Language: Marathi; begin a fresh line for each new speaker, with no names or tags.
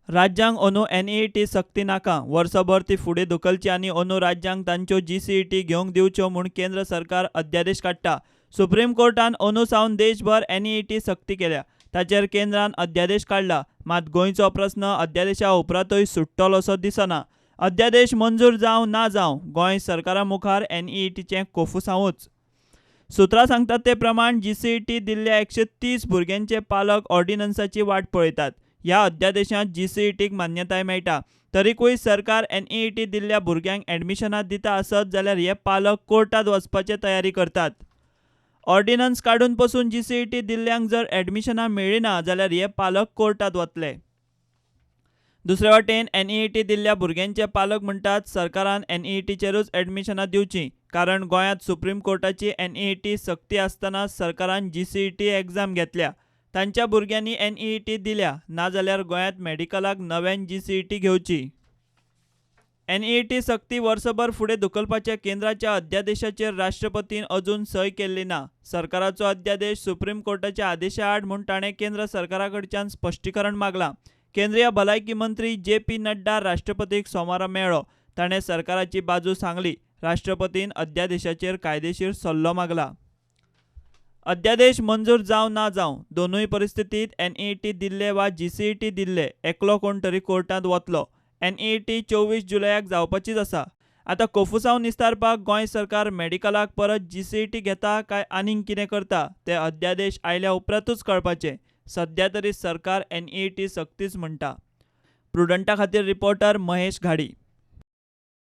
राज्यांक अंदू एनईईटी सक्ती नाका, वर्सभर ती फुडें धुकलची आनी अंदू राज्यांक तांच्यो जीसीईटी घेवंक दिवच्यो म्हूण केंद्र सरकार अध्यादेश काडटा। सुप्रीम कोर्टान अंदू सावन देशभर एनईईटी सक्ती केल्या, ताचेर केंद्रान अध्यादेश काडला। मात गोंयचो प्रस्न अध्यादेशा उपरांतूय सुट्टलो असो दिसना। अध्यादेश मंजूर जावं ना जावं, गोंय सरकारा मुखार एनईईटीचें कोफूसांवूच। सुत्रां सांगतात ते प्रमाण जीसीईटी दिल्ल्या 130 भुरग्यांचे पालक ऑर्डिनन्साची वाट पळयतात। ह्या अध्यादेशांत जीसीईटीक मान्यताय मेळटा, तरीकूय सरकार एनईईटी दिल्ल्या भुरग्यांक एडमिशनां दिता आसत जाल्यार हे पालक कोर्टात वचपाची तयारी करतात। ऑर्डिनन्स काडून पसून जीसीईटी दिल्ल्यांक जर एडमिशनां मेळ्ळीं जाल्यार हे पालक कोर्टात वतले। दुसरे वटेन एनईईटी दिल्ल्या भुरग्यांचे पालक म्हणटात सरकारान एनईईटीचेरूच एडमिशनां दिवचीं, कारण गोंयांत सुप्रीम कोर्टाची एनईईटी सक्ती आसतना सरकारान जीसीईटी एग्जाम घेतल्या। तांच्या भुरग्यांनी एनईईटी दिल्या, नाजाल्यार गोंयांत मेडिकलाक नव्यान जीसीईटी घेवची। एनईईटी सक्ती वर्सभर फुडें धुकलपाच्या केंद्राच्या अध्यादेशाचेर राष्ट्रपतीन अजून सय केल्ली ना। सरकाराचो अध्यादेश सुप्रीम कोर्टाच्या आदेशा आड म्हूण ताणें केंद्र सरकाराकडच्यान स्पश्टीकरण मागलां। केंद्रीय भलायकी मंत्री जे.पी. नड्डा राष्ट्रपतीक सोमारा मेळ्ळो। ताणें सरकाराची बाजू सांगली। राष्ट्रपतीन अध्यादेशाचेर कायदेशीर सल्लो मागला। अध्यादेश मंजूर जावं ना जावं, दोनूय परिस्थितीत एनईईटी दिल्ले वा जीसीईटी दिल्ले, एकलो कोण तरी कोर्टांत वतलो। एनईईटी 24 जुलयाक जावपाचीच आसा। आतां कोफूसांव निस्तारपाक गोंय सरकार मेडिकलाक परत जीसीईटी घेता काय आनीक कितें करता तें अध्यादेश आयल्या उपरांतूच कळपाचें। सध्या तरी सरकार एनईईटी सक्तीच म्हणटा। प्रुडंटा खातीर रिपोर्टर महेश घाडी।